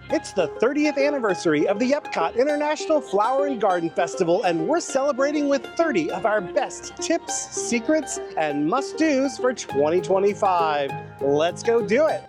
It's the 30th anniversary of the Epcot International Flower and Garden Festival, and we're celebrating with 30 of our best tips, secrets, and must-dos for 2025. Let's go do it.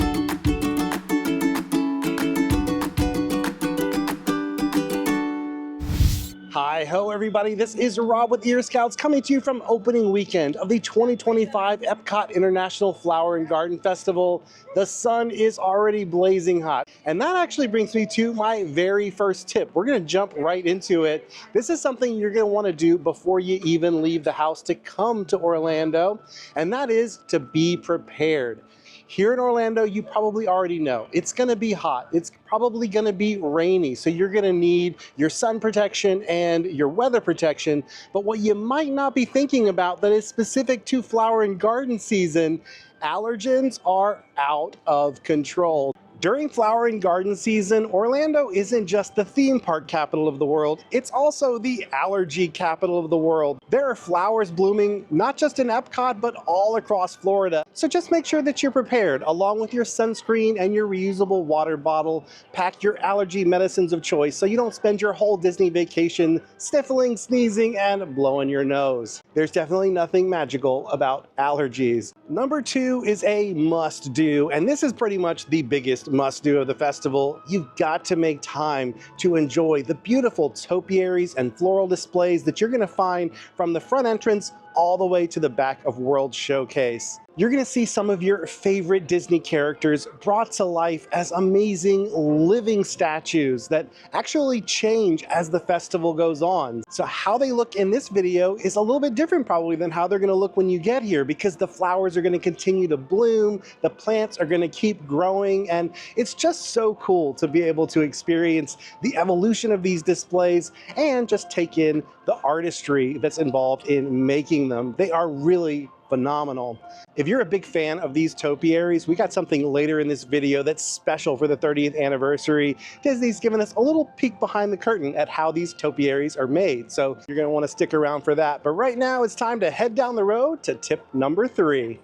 Hi-ho everybody, this is Rob with Ear Scouts coming to you from opening weekend of the 2025 Epcot International Flower and Garden Festival. The sun is already blazing hot, and that actually brings me to my very first tip. We're going to jump right into it. This is something you're going to want to do before you even leave the house to come to Orlando, and that is to be prepared. Here in Orlando, you probably already know it's going to be hot. It's probably going to be rainy, so you're going to need your sun protection and your weather protection. But what you might not be thinking about that is specific to flower and garden season, allergens are out of control. During flower and garden season, Orlando isn't just the theme park capital of the world, it's also the allergy capital of the world. There are flowers blooming not just in Epcot, but all across Florida. So just make sure that you're prepared, along with your sunscreen and your reusable water bottle. Pack your allergy medicines of choice so you don't spend your whole Disney vacation sniffling, sneezing, and blowing your nose. There's definitely nothing magical about allergies. Number 2 is a must-do, and this is pretty much the biggest must-do of the festival. You've got to make time to enjoy the beautiful topiaries and floral displays that you're going to find from the front entrance all the way to the back of World Showcase. You're going to see some of your favorite Disney characters brought to life as amazing living statues that actually change as the festival goes on. So how they look in this video is a little bit different probably than how they're going to look when you get here, because the flowers are going to continue to bloom, the plants are going to keep growing, and it's just so cool to be able to experience the evolution of these displays and just take in the artistry that's involved in making them. They are really phenomenal. If you're a big fan of these topiaries, we got something later in this video that's special for the 30th anniversary. Disney's given us a little peek behind the curtain at how these topiaries are made, so you're going to want to stick around for that. But right now it's time to head down the road to tip number 3.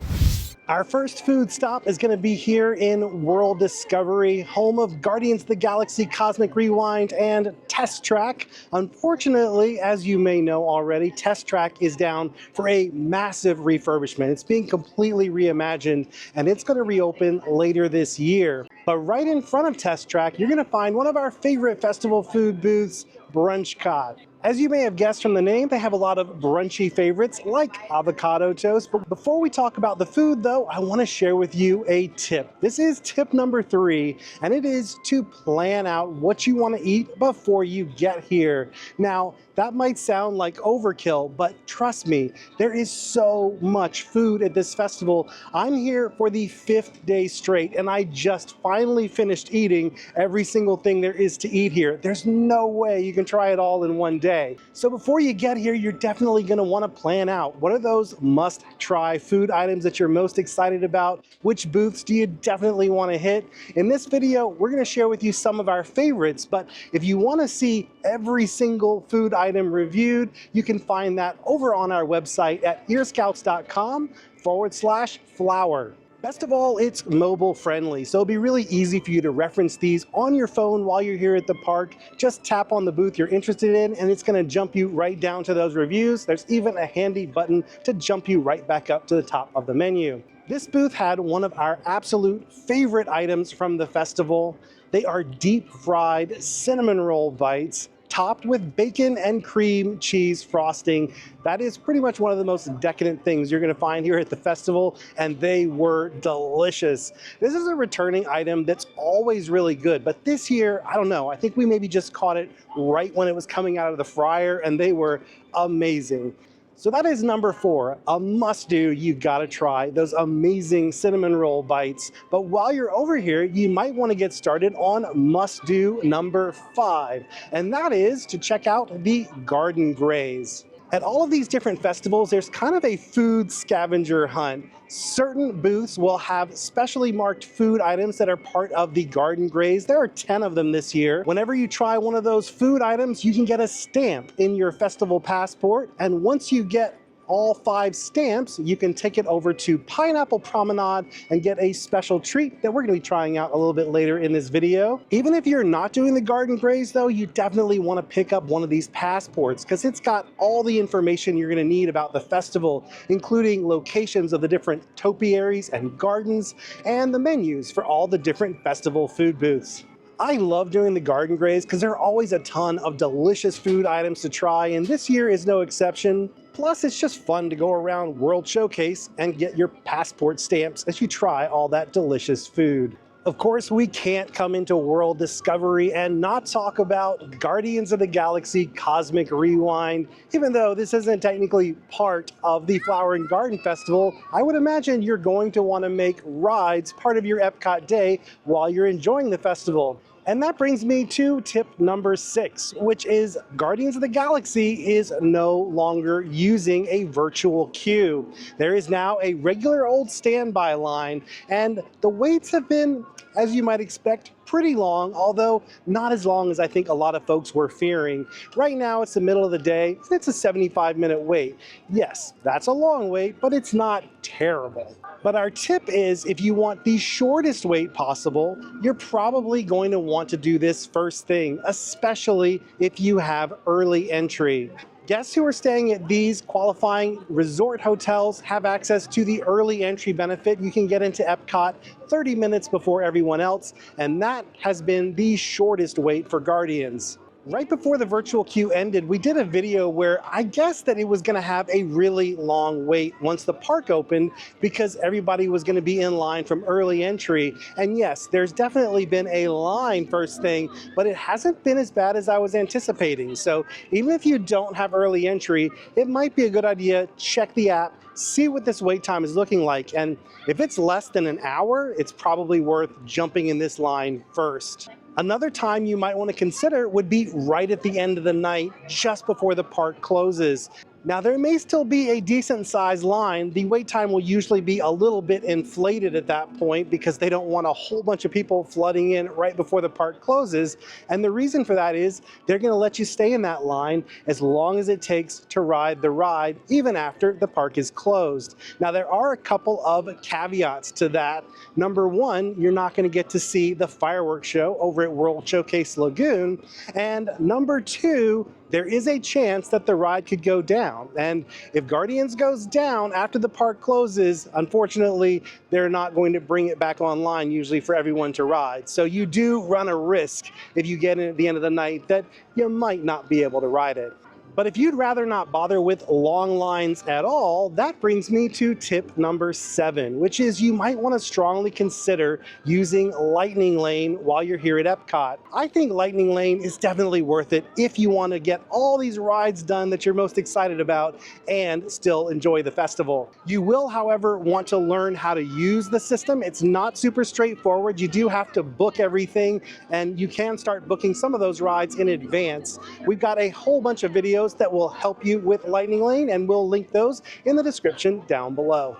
Our first food stop is going to be here in World Discovery, home of Guardians of the Galaxy Cosmic Rewind and Test Track. Unfortunately, as you may know already, Test Track is down for a massive refurbishment. It's being completely reimagined, and it's going to reopen later this year. But right in front of Test Track, you're going to find one of our favorite festival food booths, Brunchcot. As you may have guessed from the name, they have a lot of brunchy favorites like avocado toast. But before we talk about the food though, I want to share with you a tip. This is tip number 3, and it is to plan out what you want to eat before you get here. Now, that might sound like overkill, but trust me, there is so much food at this festival. I'm here for the 5th day straight, and I just finally finished eating every single thing there is to eat here. There's no way you can try it all in one day. So before you get here, you're definitely going to want to plan out what are those must-try food items that you're most excited about? Which booths do you definitely want to hit? In this video, we're going to share with you some of our favorites, but if you want to see every single food item reviewed, you can find that over on our website at earscouts.com/flower. Best of all, it's mobile friendly, so it'll be really easy for you to reference these on your phone while you're here at the park. Just tap on the booth you're interested in, and it's going to jump you right down to those reviews. There's even a handy button to jump you right back up to the top of the menu. This booth had one of our absolute favorite items from the festival. They are deep fried cinnamon roll bites, topped with bacon and cream cheese frosting. That is pretty much one of the most decadent things you're going to find here at the festival, and they were delicious. This is a returning item that's always really good, but this year, I don't know, I think we maybe just caught it right when it was coming out of the fryer, and they were amazing. So that is number 4, a must-do. You gotta try those amazing cinnamon roll bites. But while you're over here, you might want to get started on must-do number 5, and that is to check out the Garden Graze. At all of these different festivals, there's kind of a food scavenger hunt. Certain booths will have specially marked food items that are part of the Garden Graze. There are 10 of them this year. Whenever you try one of those food items, you can get a stamp in your festival passport. And once you get all 5 stamps, you can take it over to Pineapple Promenade and get a special treat that we're going to be trying out a little bit later in this video. Even if you're not doing the garden graze though, you definitely want to pick up one of these passports because it's got all the information you're going to need about the festival, including locations of the different topiaries and gardens and the menus for all the different festival food booths. I love doing the garden graze because there are always a ton of delicious food items to try, and this year is no exception. Plus, it's just fun to go around World Showcase and get your passport stamps as you try all that delicious food. Of course, we can't come into World Discovery and not talk about Guardians of the Galaxy Cosmic Rewind. Even though this isn't technically part of the Flower and Garden Festival, I would imagine you're going to want to make rides part of your Epcot day while you're enjoying the festival. And that brings me to tip number 6, which is Guardians of the Galaxy is no longer using a virtual queue. There is now a regular old standby line, and the waits have been, as you might expect, pretty long, although not as long as I think a lot of folks were fearing. Right now it's the middle of the day, it's a 75-minute wait. Yes, that's a long wait, but it's not terrible. But our tip is if you want the shortest wait possible, you're probably going to want to do this first thing, especially if you have early entry. Guests who are staying at these qualifying resort hotels have access to the early entry benefit. You can get into Epcot 30 minutes before everyone else, and that has been the shortest wait for Guardians. Right before the virtual queue ended, we did a video where I guessed that it was going to have a really long wait once the park opened because everybody was going to be in line from early entry. And yes, there's definitely been a line first thing, but it hasn't been as bad as I was anticipating. So even if you don't have early entry, it might be a good idea to check the app, see what this wait time is looking like. And if it's less than an hour, it's probably worth jumping in this line first. Another time you might want to consider would be right at the end of the night, just before the park closes. Now, there may still be a decent sized line. The wait time will usually be a little bit inflated at that point because they don't want a whole bunch of people flooding in right before the park closes. And the reason for that is they're going to let you stay in that line as long as it takes to ride the ride, even after the park is closed. Now, there are a couple of caveats to that. Number one, you're not going to get to see the fireworks show over at World Showcase Lagoon. And number two, there is a chance that the ride could go down. And if Guardians goes down after the park closes, unfortunately, they're not going to bring it back online usually for everyone to ride. So you do run a risk if you get in at the end of the night that you might not be able to ride it. But if you'd rather not bother with long lines at all, that brings me to tip number 7, which is you might want to strongly consider using Lightning Lane while you're here at Epcot. I think Lightning Lane is definitely worth it if you want to get all these rides done that you're most excited about and still enjoy the festival. You will, however, want to learn how to use the system. It's not super straightforward. You do have to book everything, and you can start booking some of those rides in advance. We've got a whole bunch of videos that will help you with Lightning Lane, and we'll link those in the description down below.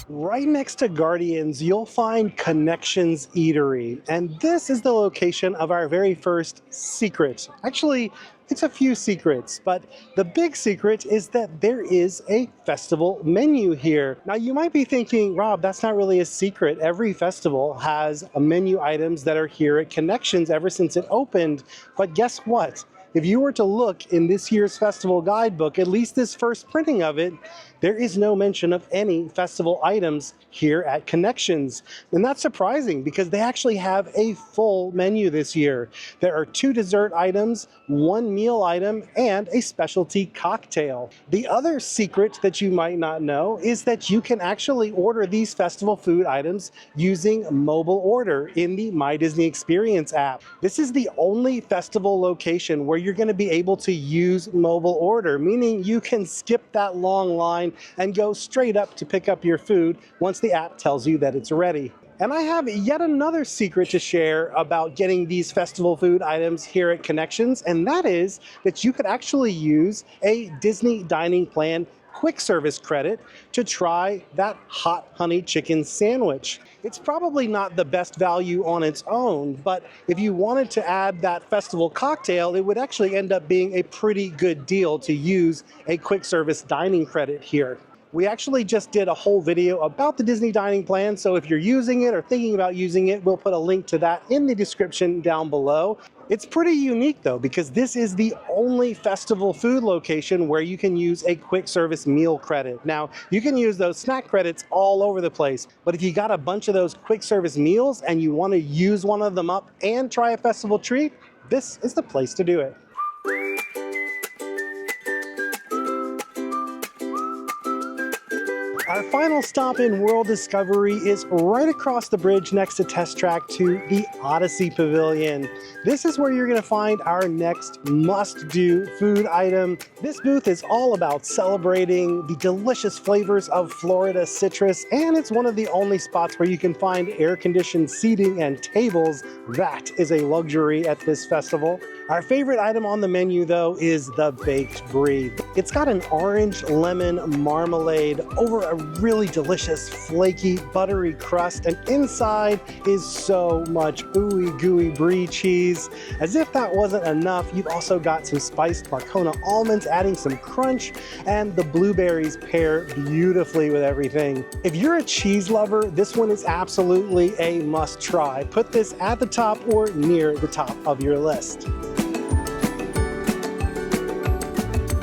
Right next to Guardians, you'll find Connections Eatery, and this is the location of our very first secret. Actually, it's a few secrets, but the big secret is that there is a festival menu here. Now, you might be thinking, Rob, that's not really a secret. Every festival has a menu items that are here at Connections ever since it opened, but guess what? If you were to look in this year's festival guidebook, at least this first printing of it, there is no mention of any festival items here at Connections. And that's surprising because they actually have a full menu this year. There are 2 dessert items, 1 meal item, and a specialty cocktail. The other secret that you might not know is that you can actually order these festival food items using mobile order in the My Disney Experience app. This is the only festival location where you're going to be able to use mobile order, meaning you can skip that long line and go straight up to pick up your food once the app tells you that it's ready. And I have yet another secret to share about getting these festival food items here at Connections, and that is that you could actually use a Disney dining plan quick service credit to try that hot honey chicken sandwich. It's probably not the best value on its own, but if you wanted to add that festival cocktail, it would actually end up being a pretty good deal to use a quick service dining credit here. We actually just did a whole video about the Disney dining plan, so if you're using it or thinking about using it, we'll put a link to that in the description down below. It's pretty unique though, because this is the only festival food location where you can use a quick service meal credit. Now, you can use those snack credits all over the place, but if you got a bunch of those quick service meals and you want to use one of them up and try a festival treat, this is the place to do it. Our final stop in World Discovery is right across the bridge next to Test Track to the Odyssey Pavilion. This is where you're going to find our next must-do food item. This booth is all about celebrating the delicious flavors of Florida citrus, and it's one of the only spots where you can find air-conditioned seating and tables. That is a luxury at this festival. Our favorite item on the menu, though, is the baked brie. It's got an orange lemon marmalade over a really delicious, flaky, buttery crust, and inside is so much ooey gooey brie cheese. As if that wasn't enough, you've also got some spiced Marcona almonds adding some crunch, and the blueberries pair beautifully with everything. If you're a cheese lover, this one is absolutely a must try. Put this at the top or near the top of your list.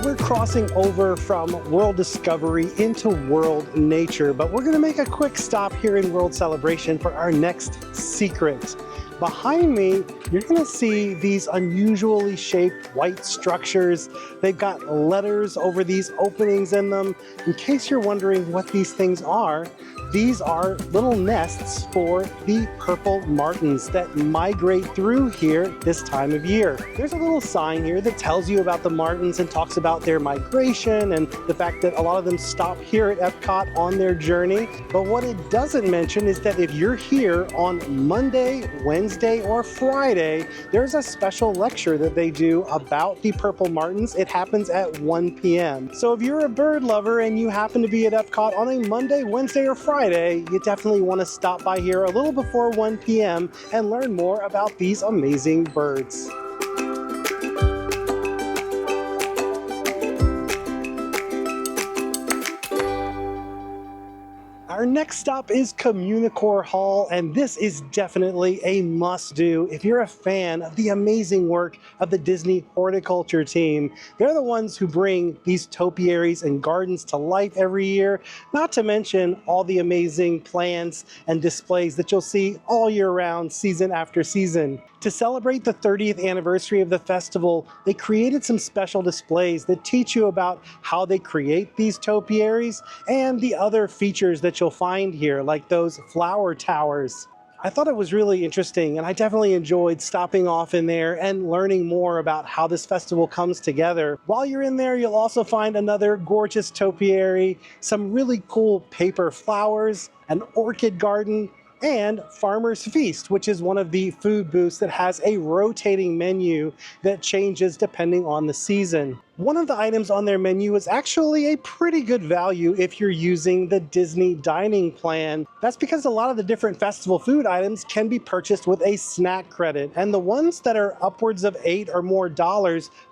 We're crossing over from World Discovery into World Nature, but we're gonna make a quick stop here in World Celebration for our next secret. Behind me, you're gonna see these unusually shaped white structures. They've got letters over these openings in them. In case you're wondering what these things are, these are little nests for the purple martins that migrate through here this time of year. There's a little sign here that tells you about the martins and talks about their migration and the fact that a lot of them stop here at Epcot on their journey. But what it doesn't mention is that if you're here on Monday, Wednesday, or Friday, there's a special lecture that they do about the purple martins. It happens at 1 p.m. So if you're a bird lover and you happen to be at Epcot on a Monday, Wednesday, or Friday, you definitely want to stop by here a little before 1 p.m. and learn more about these amazing birds. Our next stop is Communicore Hall, and this is definitely a must-do if you're a fan of the amazing work of the Disney horticulture team. They're the ones who bring these topiaries and gardens to life every year, not to mention all the amazing plants and displays that you'll see all year round, season after season. To celebrate the 30th anniversary of the festival, they created some special displays that teach you about how they create these topiaries and the other features that you'll find here, like those flower towers. I thought it was really interesting, and I definitely enjoyed stopping off in there and learning more about how this festival comes together. While you're in there, you'll also find another gorgeous topiary, some really cool paper flowers, an orchid garden, and Farmer's Feast, which is one of the food booths that has a rotating menu that changes depending on the season. One of the items on their menu is actually a pretty good value if you're using the Disney dining plan. That's because a lot of the different festival food items can be purchased with a snack credit, and the ones that are upwards of $8 or more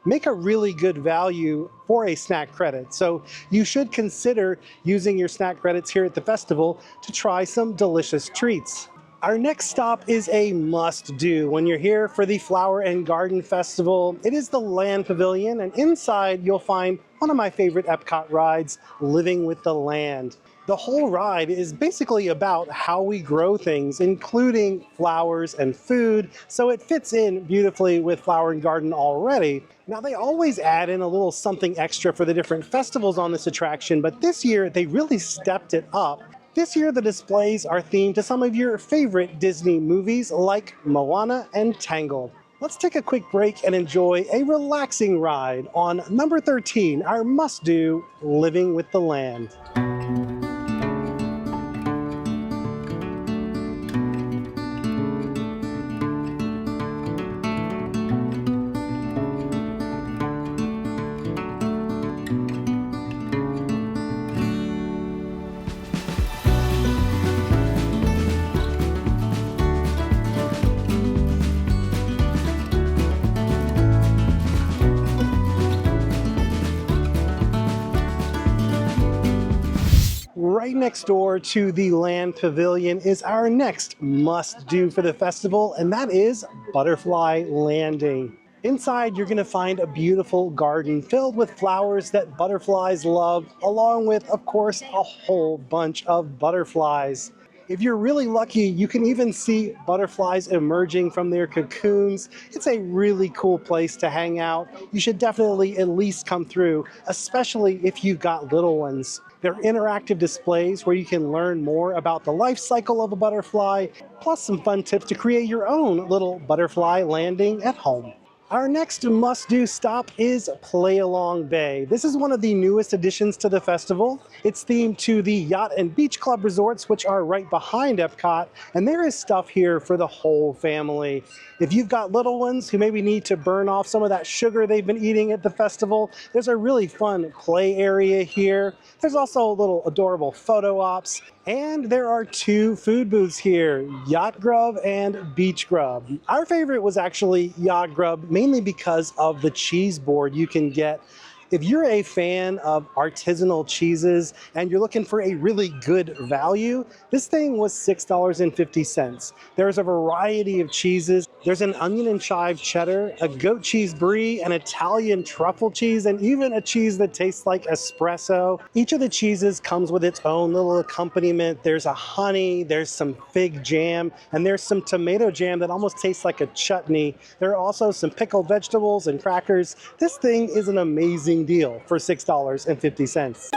make a really good value for a snack credit. So you should consider using your snack credits here at the festival to try some delicious treats. Our next stop is a must-do when you're here for the Flower and Garden Festival. It is the Land Pavilion, and inside you'll find one of my favorite Epcot rides, Living with the Land. The whole ride is basically about how we grow things, including flowers and food, so it fits in beautifully with Flower and Garden already. Now, they always add in a little something extra for the different festivals on this attraction, but this year they really stepped it up. This year, the displays are themed to some of your favorite Disney movies like Moana and Tangled. Let's take a quick break and enjoy a relaxing ride on number 13, our must-do, Living with the Land. Right next door to the Land Pavilion is our next must-do for the festival, and that is Butterfly Landing. Inside, you're going to find a beautiful garden filled with flowers that butterflies love, along with, of course, a whole bunch of butterflies. If you're really lucky, you can even see butterflies emerging from their cocoons. It's a really cool place to hang out. You should definitely at least come through, especially if you've got little ones. They're interactive displays where you can learn more about the life cycle of a butterfly, plus some fun tips to create your own little butterfly landing at home. Our next must-do stop is Playalong Bay. This is one of the newest additions to the festival. It's themed to the Yacht and Beach Club resorts, which are right behind Epcot, and there is stuff here for the whole family. If you've got little ones who maybe need to burn off some of that sugar they've been eating at the festival, there's a really fun play area here. There's also little adorable photo ops, and there are 2 food booths here, Yacht Grub and Beach Grub. Our favorite was actually Yacht Grub, mainly because of the cheese board you can get. If you're a fan of artisanal cheeses and you're looking for a really good value, this thing was $6.50. There's a variety of cheeses. There's an onion and chive cheddar, a goat cheese brie, an Italian truffle cheese, and even a cheese that tastes like espresso. Each of the cheeses comes with its own little accompaniment. There's a honey, there's some fig jam, and there's some tomato jam that almost tastes like a chutney. There are also some pickled vegetables and crackers. This thing is an amazing deal for $6.50.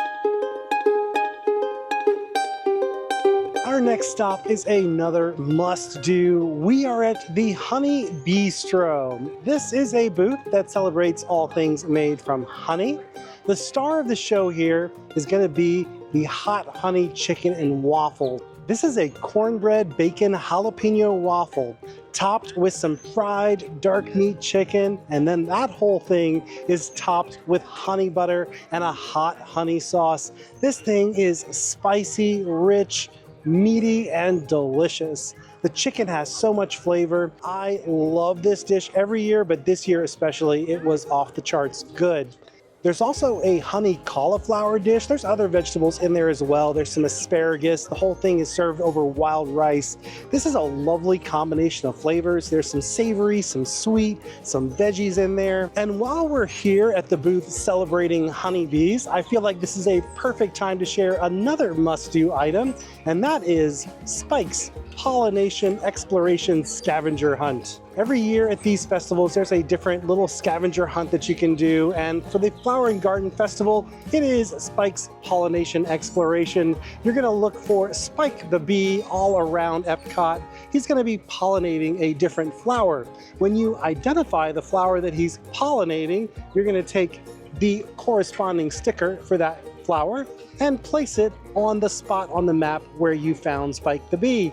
Our next stop is another must-do. We are at the Honey Bee-Stro. This is a booth that celebrates all things made from honey. The star of the show here is going to be the hot honey chicken and waffle. This is a cornbread bacon jalapeno waffle topped with some fried dark meat chicken, and then that whole thing is topped with honey butter and a hot honey sauce. This thing is spicy, rich, meaty, and delicious. The chicken has so much flavor. I love this dish every year, but this year especially, it was off the charts good. There's also a honey cauliflower dish. There's other vegetables in there as well. There's some asparagus. The whole thing is served over wild rice. This is a lovely combination of flavors. There's some savory, some sweet, some veggies in there. And while we're here at the booth celebrating honeybees, I feel like this is a perfect time to share another must-do item, and that is Spike's Pollination Exploration Scavenger Hunt. Every year at these festivals, there's a different little scavenger hunt that you can do, and for the Flower and Garden Festival, it is Spike's Pollination Exploration. You're going to look for Spike the bee all around Epcot. He's going to be pollinating a different flower. When you identify the flower that he's pollinating, you're going to take the corresponding sticker for that flower and place it on the spot on the map where you found Spike the bee.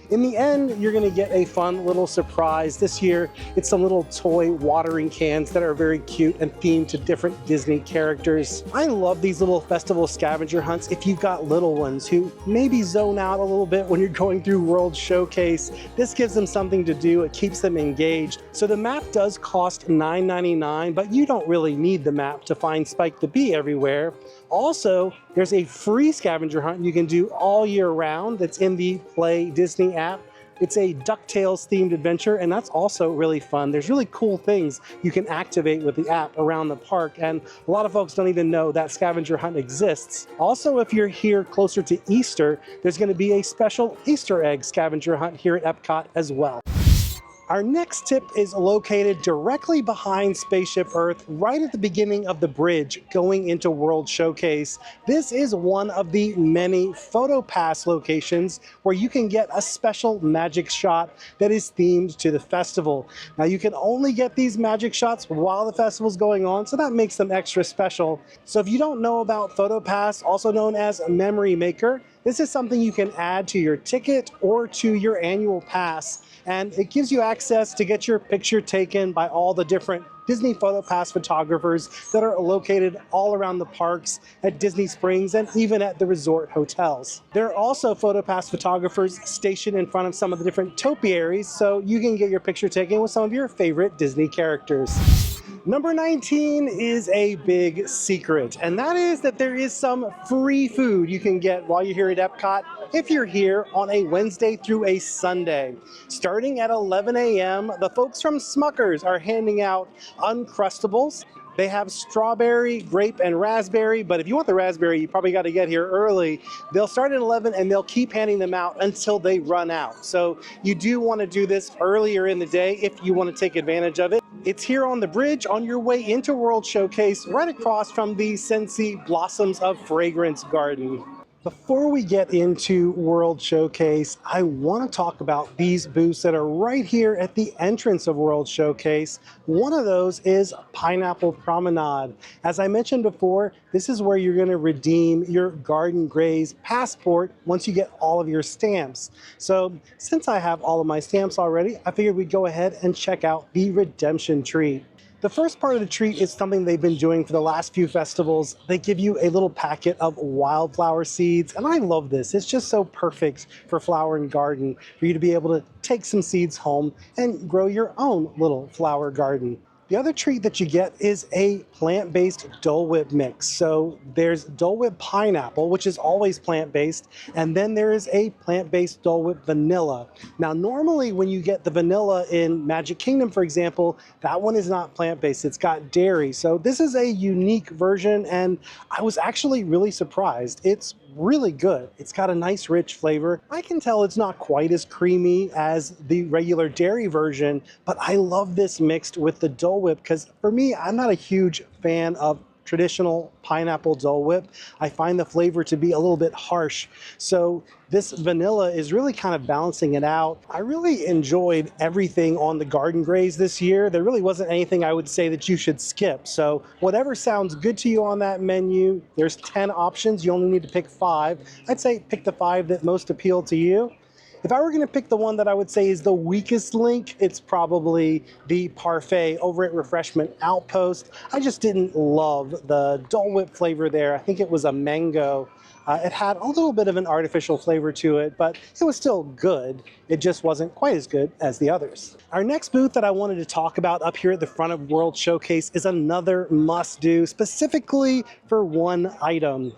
In the end, you're going to get a fun little surprise. This year, it's some little toy watering cans that are very cute and themed to different Disney characters. I love these little festival scavenger hunts if you've got little ones who maybe zone out a little bit when you're going through World Showcase. This gives them something to do. It keeps them engaged. So the map does cost $9.99, but you don't really need the map to find Spike the Bee everywhere. Also, there's a free scavenger hunt you can do all year round that's in the Play Disney app. It's a DuckTales themed adventure, and that's also really fun. There's really cool things you can activate with the app around the park, and a lot of folks don't even know that scavenger hunt exists. Also, if you're here closer to Easter, there's going to be a special Easter egg scavenger hunt here at Epcot as well. Our next tip is located directly behind Spaceship Earth, right at the beginning of the bridge going into World Showcase. This is one of the many PhotoPass locations where you can get a special magic shot that is themed to the festival. Now, you can only get these magic shots while the festival's going on, so that makes them extra special. So if you don't know about PhotoPass, also known as Memory Maker, this is something you can add to your ticket or to your annual pass, and it gives you access to get your picture taken by all the different Disney PhotoPass photographers that are located all around the parks, at Disney Springs, and even at the resort hotels. There are also PhotoPass photographers stationed in front of some of the different topiaries, so you can get your picture taken with some of your favorite Disney characters. Number 19 is a big secret, and that is that there is some free food you can get while you're here at Epcot if you're here on a Wednesday through a Sunday. Starting at 11 a.m., the folks from Smucker's are handing out Uncrustables. They have strawberry, grape, and raspberry, but if you want the raspberry, you probably got to get here early. They'll start at 11 and they'll keep handing them out until they run out. So you do want to do this earlier in the day if you want to take advantage of it. It's here on the bridge on your way into World Showcase, right across from the Scentsy Blossoms of Fragrance Garden. Before we get into World Showcase, I want to talk about these booths that are right here at the entrance of World Showcase. One of those is Pineapple Promenade. As I mentioned before, this is where you're going to redeem your Garden Graze passport once you get all of your stamps. So since I have all of my stamps already, I figured we'd go ahead and check out the redemption treat. The first part of the treat is something they've been doing for the last few festivals. They give you a little packet of wildflower seeds, and I love this. It's just so perfect for flower and garden, for you to be able to take some seeds home and grow your own little flower garden. The other treat that you get is a plant-based Dole Whip mix. So there's Dole Whip pineapple, which is always plant-based, and then there is a plant-based Dole Whip vanilla. Now, normally when you get the vanilla in Magic Kingdom, for example, that one is not plant-based, it's got dairy. So this is a unique version, and I was actually really surprised. It's really good. It's got a nice rich flavor. I can tell it's not quite as creamy as the regular dairy version, but I love this mixed with the Dole Whip because for me, I'm not a huge fan of traditional pineapple Dole Whip. I find the flavor to be a little bit harsh. So this vanilla is really kind of balancing it out. I really enjoyed everything on the Garden Graze this year. There really wasn't anything I would say that you should skip. So whatever sounds good to you on that menu, there's 10 options. You only need to pick 5. I'd say pick the 5 that most appeal to you. If I were going to pick the one that I would say is the weakest link, it's probably the parfait over at Refreshment Outpost. I just didn't love the Dole Whip flavor there. I think it was a mango. It had a little bit of an artificial flavor to it, but it was still good. It just wasn't quite as good as the others. Our next booth that I wanted to talk about up here at the front of World Showcase is another must-do, specifically for one item.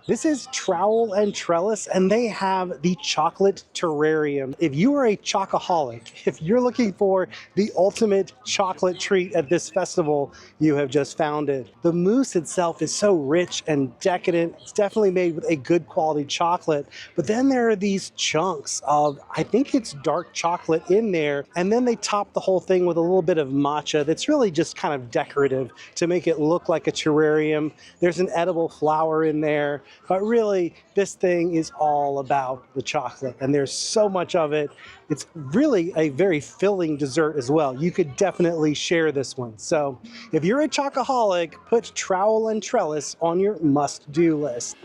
This is Trowel and Trellis, and they have the chocolate terrarium. If you are a chocoholic, if you're looking for the ultimate chocolate treat at this festival, you have just found it. The mousse itself is so rich and decadent. It's definitely made with a good quality chocolate, but then there are these chunks of, I think it's dark chocolate in there, and then they top the whole thing with a little bit of matcha that's really just kind of decorative to make it look like a terrarium. There's an edible flower in there. But really, this thing is all about the chocolate, and there's so much of it. It's really a very filling dessert as well. You could definitely share this one. So if you're a chocoholic, put Trowel and Trellis on your must-do list.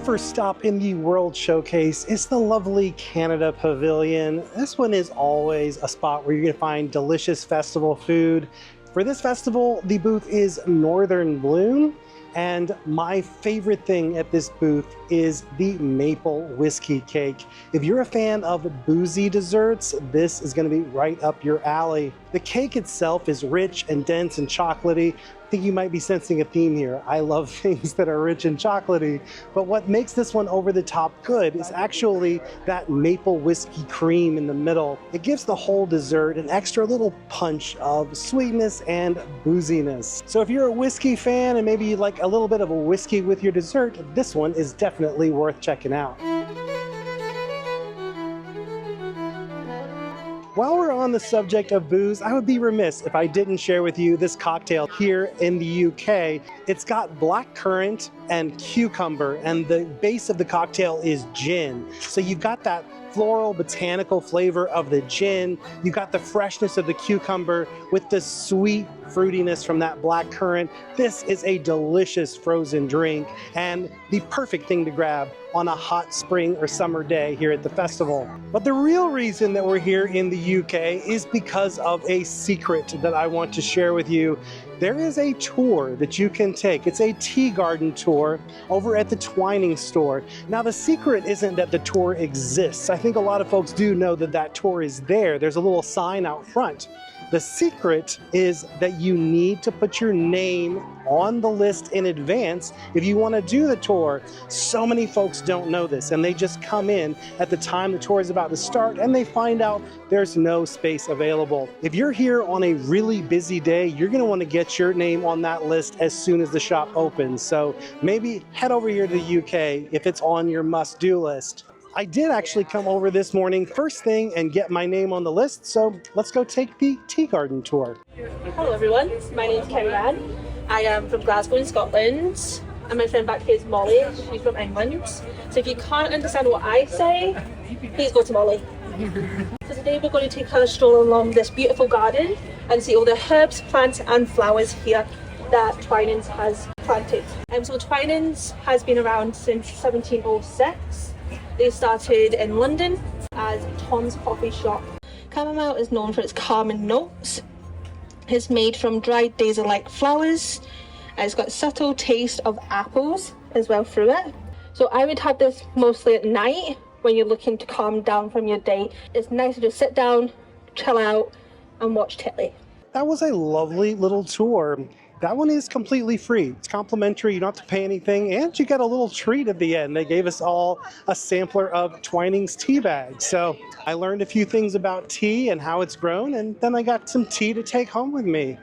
First stop in the World Showcase is the lovely Canada Pavilion. This one is always a spot where you're going to find delicious festival food. For this festival, the booth is Northern Bloom, and my favorite thing at this booth is the maple whiskey cake. If you're a fan of boozy desserts, this is going to be right up your alley. The cake itself is rich and dense and chocolatey. I think you might be sensing a theme here. I love things that are rich and chocolatey, but what makes this one over the top good is actually that maple whiskey cream in the middle. It gives the whole dessert an extra little punch of sweetness and booziness. So if you're a whiskey fan and maybe you like a little bit of a whiskey with your dessert, this one is definitely worth checking out. While we're on the subject of booze, I would be remiss if I didn't share with you this cocktail here in the UK. It's got black currant and cucumber, and the base of the cocktail is gin. So you've got that floral botanical flavor of the gin, you got the freshness of the cucumber with the sweet fruitiness from that black currant. This is a delicious frozen drink and the perfect thing to grab on a hot spring or summer day here at the festival. But the real reason that we're here in the UK is because of a secret that I want to share with you. there is a tour that you can take. It's a tea garden tour over at the Twining store. Now, the secret isn't that the tour exists. I think a lot of folks do know that that tour is there. There's a little sign out front. The secret is that you need to put your name on the list in advance if you want to do the tour. So many folks don't know this, and they just come in at the time the tour is about to start and they find out there's no space available. If you're here on a really busy day, you're going to want to get your name on that list as soon as the shop opens. So maybe head over here to the UK if it's on your must-do list. I did actually come over this morning first thing and get my name on the list, so let's go take the tea garden tour. Hello everyone, my name is Kerry Ann. I am from Glasgow in Scotland, and my friend back here is Molly. She's from England. So if you can't understand what I say, please go to Molly. So today we're going to take a stroll along this beautiful garden and see all the herbs, plants and flowers here that Twinings has planted. So Twinings has been around since 1706. They started in London as Tom's Coffee Shop. Chamomile is known for its calming notes. It's made from dried daisy-like flowers, and it's got a subtle taste of apples as well through it. So I would have this mostly at night when you're looking to calm down from your day. It's nice to just sit down, chill out, and watch telly. That was a lovely little tour. That one is completely free. It's complimentary, you don't have to pay anything, and you get a little treat at the end. They gave us all a sampler of Twinings tea bags. So I learned a few things about tea and how it's grown, and then I got some tea to take home with me.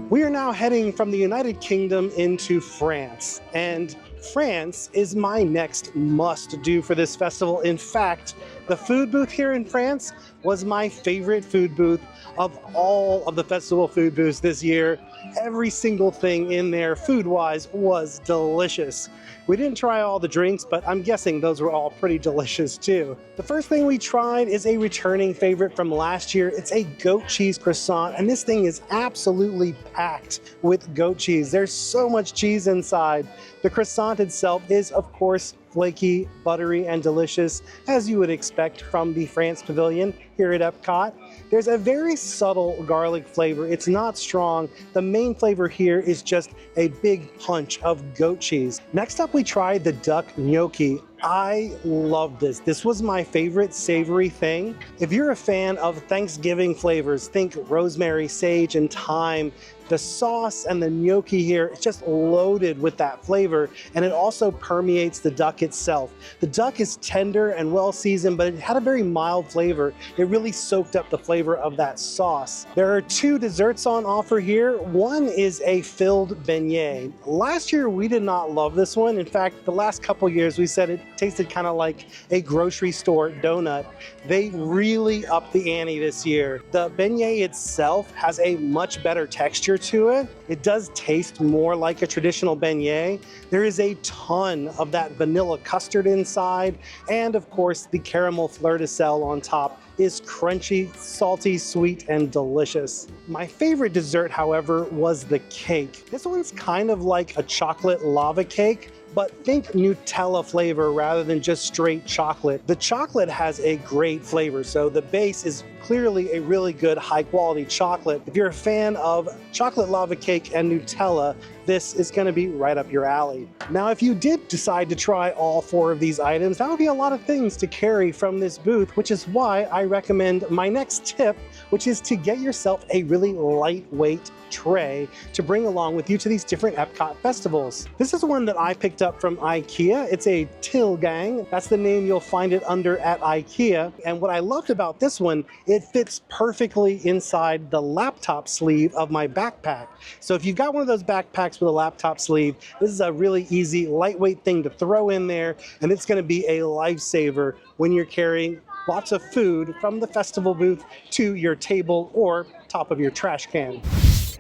We are now heading from the United Kingdom into France, and France is my next must-do for this festival. In fact, the food booth here in France was my favorite food booth of all of the festival food booths this year. Every single thing in there, food-wise, was delicious. We didn't try all the drinks, but I'm guessing those were all pretty delicious too. The first thing we tried is a returning favorite from last year. It's a goat cheese croissant, and this thing is absolutely packed with goat cheese. There's so much cheese inside. The croissant itself is, of course, flaky, buttery, and delicious, as you would expect from the France Pavilion here at Epcot. There's a very subtle garlic flavor. It's not strong. The main flavor here is just a big punch of goat cheese. Next up, we tried the duck gnocchi. I love this. This was my favorite savory thing. If you're a fan of Thanksgiving flavors, think rosemary, sage, and thyme. The sauce and the gnocchi here, it's just loaded with that flavor, and it also permeates the duck itself. The duck is tender and well seasoned, but it had a very mild flavor. It really soaked up the flavor of that sauce. There are two desserts on offer here. One is a filled beignet. Last year, we did not love this one. In fact, the last couple years, we said it tasted kind of like a grocery store donut. They really upped the ante this year. The beignet itself has a much better texture to it. It does taste more like a traditional beignet. There is a ton of that vanilla custard inside, and of course the caramel fleur-de-sel on top is crunchy, salty, sweet, and delicious. My favorite dessert, however, was the cake. This one's kind of like a chocolate lava cake, but think Nutella flavor rather than just straight chocolate. The chocolate has a great flavor, so the base is clearly a really good high quality chocolate. If you're a fan of chocolate lava cake and Nutella, this is going to be right up your alley. Now, if you did decide to try all four of these items, that would be a lot of things to carry from this booth, which is why I recommend my next tip, which is to get yourself a really lightweight tray to bring along with you to these different Epcot festivals. This is one that I picked up from IKEA. It's a Tilgang. That's the name you'll find it under at IKEA. And what I loved about this one, it fits perfectly inside the laptop sleeve of my backpack. So if you've got one of those backpacks with a laptop sleeve, this is a really easy, lightweight thing to throw in there, and it's going to be a lifesaver when you're carrying lots of food from the festival booth to your table or top of your trash can.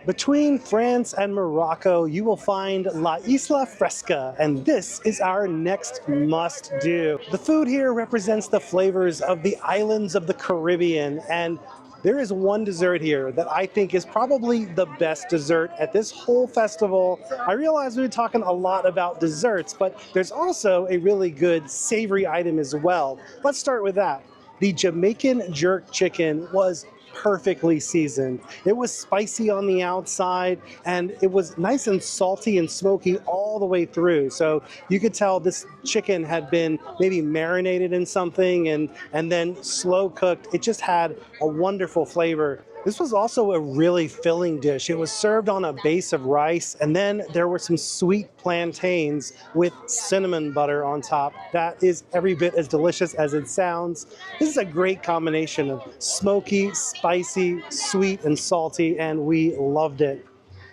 Between France and Morocco, you will find La Isla Fresca, and this is our next must-do. The food here represents the flavors of the islands of the Caribbean, and There is one dessert here that I think is probably the best dessert at this whole festival. I realize we've been talking a lot about desserts, but there's also a really good savory item as well. Let's start with that. The Jamaican jerk chicken was perfectly seasoned. It was spicy on the outside and it was nice and salty and smoky all the way through. So you could tell this chicken had been maybe marinated in something and then slow cooked. It just had a wonderful flavor. This was also a really filling dish. It was served on a base of rice, and then there were some sweet plantains with cinnamon butter on top. That is every bit as delicious as it sounds. This is a great combination of smoky, spicy, sweet, and salty, and we loved it.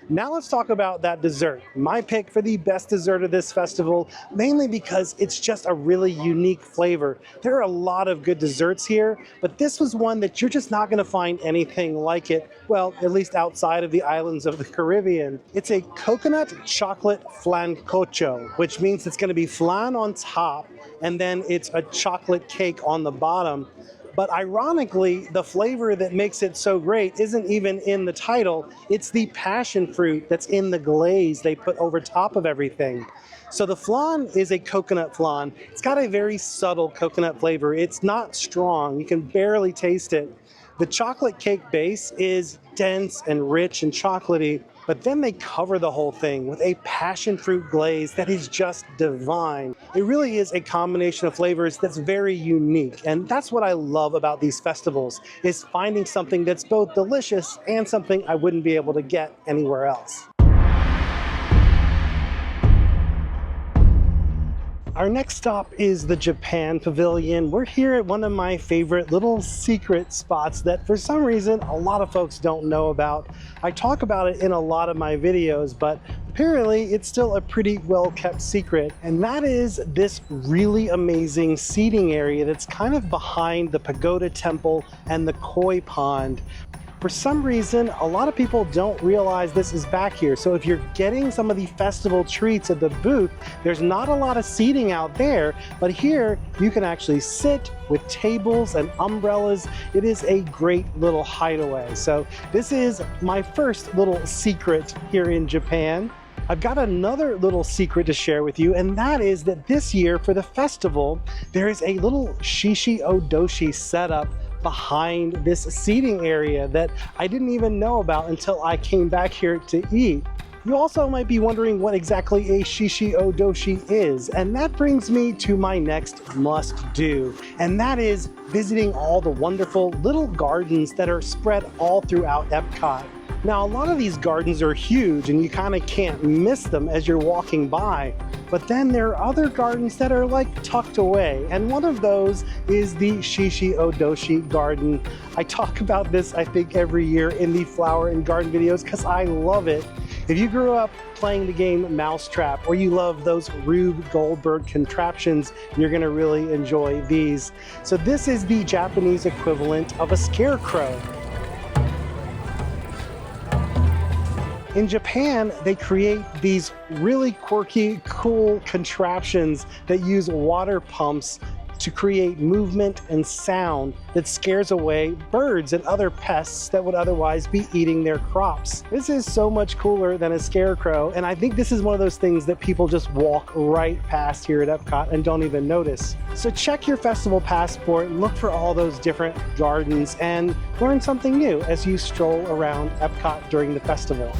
Now let's talk about that dessert. My pick for the best dessert of this festival, mainly because it's just a really unique flavor. There are a lot of good desserts here, but this was one that you're just not going to find anything like it, well, at least outside of the islands of the Caribbean. It's a coconut chocolate flancocho, which means it's going to be flan on top, and then it's a chocolate cake on the bottom. But ironically, the flavor that makes it so great isn't even in the title. It's the passion fruit that's in the glaze they put over top of everything. So the flan is a coconut flan. It's got a very subtle coconut flavor. It's not strong. You can barely taste it. The chocolate cake base is dense and rich and chocolatey, but then they cover the whole thing with a passion fruit glaze that is just divine. It really is a combination of flavors that's very unique, and that's what I love about these festivals, is finding something that's both delicious and something I wouldn't be able to get anywhere else. Our next stop is the Japan Pavilion. We're here at one of my favorite little secret spots that for some reason a lot of folks don't know about. I talk about it in a lot of my videos, but apparently it's still a pretty well kept secret. And that is this really amazing seating area that's kind of behind the Pagoda Temple and the Koi Pond. For some reason, a lot of people don't realize this is back here. So if you're getting some of the festival treats at the booth, there's not a lot of seating out there, but here you can actually sit with tables and umbrellas. It is a great little hideaway. So this is my first little secret here in Japan. I've got another little secret to share with you, and that is that this year for the festival, there is a little shishi odoshi setup behind this seating area that I didn't even know about until I came back here to eat. You also might be wondering what exactly a shishi odoshi is, and that brings me to my next must-do, and that is visiting all the wonderful little gardens that are spread all throughout Epcot. Now, a lot of these gardens are huge and you kind of can't miss them as you're walking by. But then there are other gardens that are like tucked away. And one of those is the Shishi Odoshi garden. I talk about this, I think, every year in the flower and garden videos because I love it. If you grew up playing the game Mousetrap or you love those Rube Goldberg contraptions, you're gonna really enjoy these. So this is the Japanese equivalent of a scarecrow. In Japan, they create these really quirky, cool contraptions that use water pumps to create movement and sound that scares away birds and other pests that would otherwise be eating their crops. This is so much cooler than a scarecrow, and I think this is one of those things that people just walk right past here at Epcot and don't even notice. So check your festival passport, look for all those different gardens, and learn something new as you stroll around Epcot during the festival.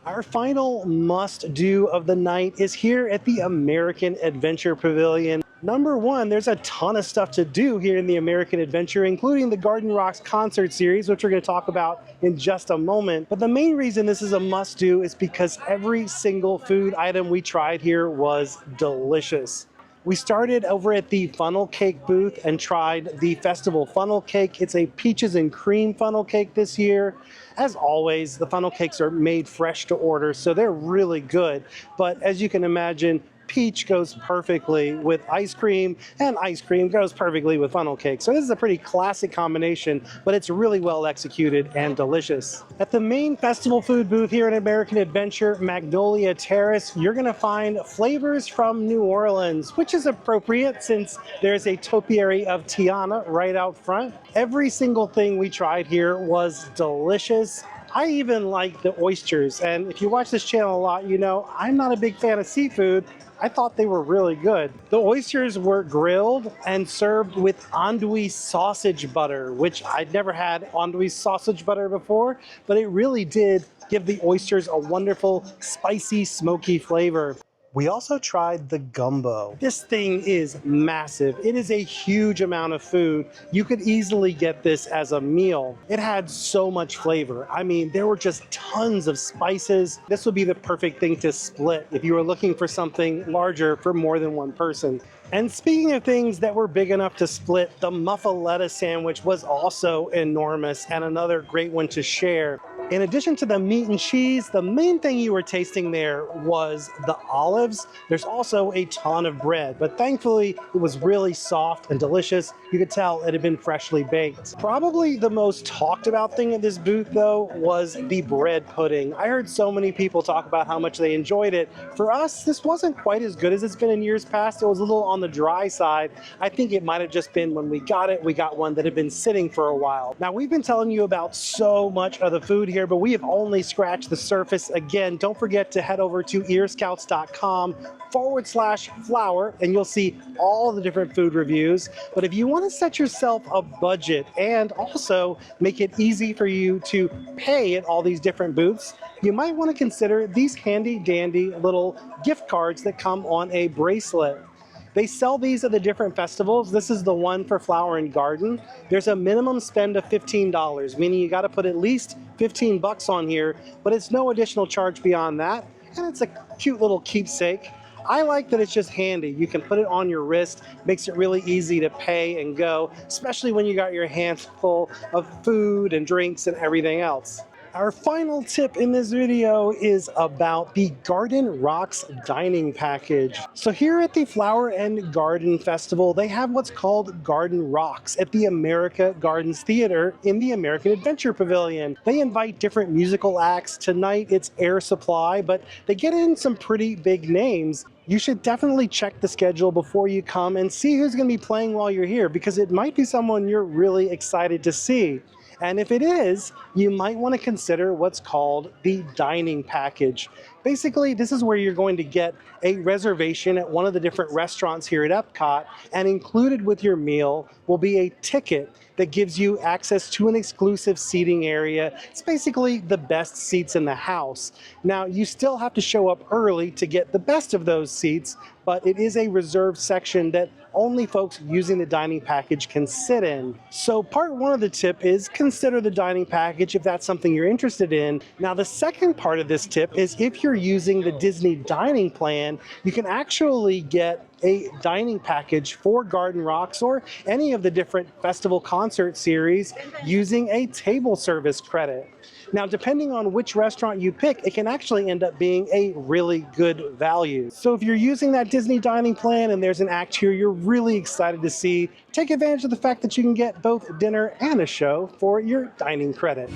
Our final must-do of the night is here at the American Adventure Pavilion. Number one, there's a ton of stuff to do here in the American Adventure, including the Garden Rocks concert series, which we're going to talk about in just a moment. But the main reason this is a must-do is because every single food item we tried here was delicious. We started over at the funnel cake booth and tried the festival funnel cake. It's a peaches and cream funnel cake this year. As always, the funnel cakes are made fresh to order, so they're really good. But as you can imagine, peach goes perfectly with ice cream, and ice cream goes perfectly with funnel cake. So this is a pretty classic combination, but it's really well executed and delicious. At the main festival food booth here at American Adventure Magnolia Terrace, you're gonna find flavors from New Orleans, which is appropriate since there's a topiary of Tiana right out front. Every single thing we tried here was delicious. I even like the oysters, and if you watch this channel a lot, you know I'm not a big fan of seafood. I thought they were really good. The oysters were grilled and served with andouille sausage butter, which I'd never had andouille sausage butter before, but it really did give the oysters a wonderful, spicy, smoky flavor. We also tried the gumbo. This thing is massive. It is a huge amount of food. You could easily get this as a meal. It had so much flavor. I mean, there were just tons of spices. This would be the perfect thing to split if you were looking for something larger for more than one person. And speaking of things that were big enough to split, the muffaletta sandwich was also enormous and another great one to share. In addition to the meat and cheese, the main thing you were tasting there was the olives. There's also a ton of bread, but thankfully it was really soft and delicious. You could tell it had been freshly baked. Probably the most talked about thing at this booth though was the bread pudding. I heard so many people talk about how much they enjoyed it. For us, this wasn't quite as good as it's been in years past. It was a little on the dry side. I think it might have just been when we got one that had been sitting for a while. Now we've been telling you about so much of the food here, but we have only scratched the surface. Again, don't forget to head over to earscouts.com/flower and you'll see all the different food reviews. But if you want to set yourself a budget and also make it easy for you to pay at all these different booths, you might want to consider these handy dandy little gift cards that come on a bracelet. They sell these at the different festivals. This is the one for Flower and Garden. There's a minimum spend of $15, meaning you got to put at least 15 bucks on here, but it's no additional charge beyond that. And it's a cute little keepsake. I like that it's just handy. You can put it on your wrist, makes it really easy to pay and go, especially when you got your hands full of food and drinks and everything else. Our final tip in this video is about the Garden Rocks dining package. So here at the Flower and Garden Festival, they have what's called Garden Rocks at the America Gardens Theater in the American Adventure Pavilion. They invite different musical acts. Tonight it's Air Supply, but they get in some pretty big names. You should definitely check the schedule before you come and see who's going to be playing while you're here, because it might be someone you're really excited to see. And if it is, you might want to consider what's called the dining package. Basically, this is where you're going to get a reservation at one of the different restaurants here at Epcot, and included with your meal will be a ticket that gives you access to an exclusive seating area. It's basically the best seats in the house. Now, you still have to show up early to get the best of those seats, but it is a reserved section that only folks using the dining package can sit in. So part one of the tip is consider the dining package if that's something you're interested in. Now the second part of this tip is if you're using the Disney dining plan, you can actually get a dining package for Garden Rocks or any of the different festival concert series using a table service credit. Now, depending on which restaurant you pick, it can actually end up being a really good value. So if you're using that Disney dining plan and there's an act here you're really excited to see, take advantage of the fact that you can get both dinner and a show for your dining credit.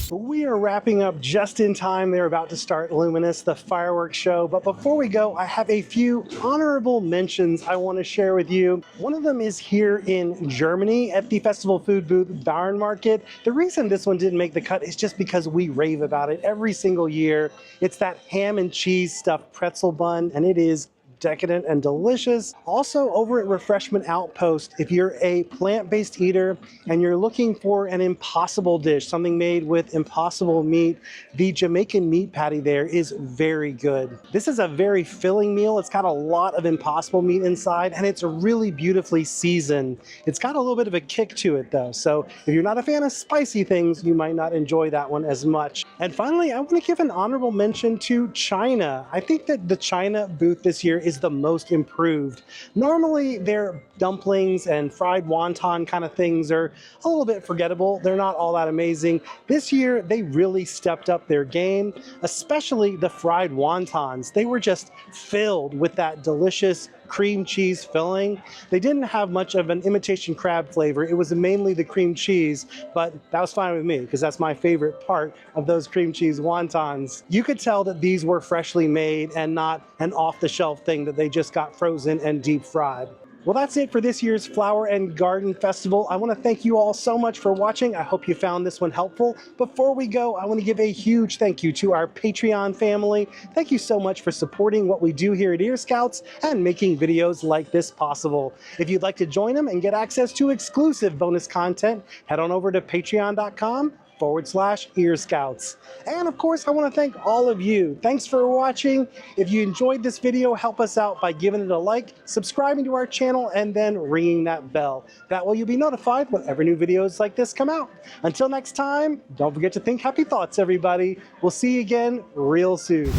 We are wrapping up just in time. They're about to start Luminous, the fireworks show. But before we go, I have a few honorable mentions I want to share with you. One of them is here in Germany at the festival food booth Barn Market. The reason this one didn't make the cut is just because we rave about it every single year. It's that ham and cheese stuffed pretzel bun, and it is decadent and delicious. Also over at Refreshment Outpost, if you're a plant-based eater and you're looking for an impossible dish, something made with impossible meat, the Jamaican meat patty there is very good. This is a very filling meal. It's got a lot of impossible meat inside and it's really beautifully seasoned. It's got a little bit of a kick to it though, so if you're not a fan of spicy things, you might not enjoy that one as much. And finally, I want to give an honorable mention to China. I think that the China booth this year is the most improved. Normally, their dumplings and fried wonton kind of things are a little bit forgettable. They're not all that amazing. This year, they really stepped up their game, especially the fried wontons. They were just filled with that delicious cream cheese filling. They didn't have much of an imitation crab flavor. It was mainly the cream cheese, but that was fine with me because that's my favorite part of those cream cheese wontons. You could tell that these were freshly made and not an off-the-shelf thing that they just got frozen and deep fried. Well, that's it for this year's Flower and Garden Festival. I want to thank you all so much for watching. I hope you found this one helpful. Before we go, I want to give a huge thank you to our Patreon family. Thank you so much for supporting what we do here at Ear Scouts and making videos like this possible. If you'd like to join them and get access to exclusive bonus content, head on over to patreon.com/earscouts. And of course, I want to thank all of you. Thanks for watching. If you enjoyed this video, help us out by giving it a like, subscribing to our channel, and then ringing that bell. That way you'll be notified whenever new videos like this come out. Until next time, don't forget to think happy thoughts, everybody. We'll see you again real soon.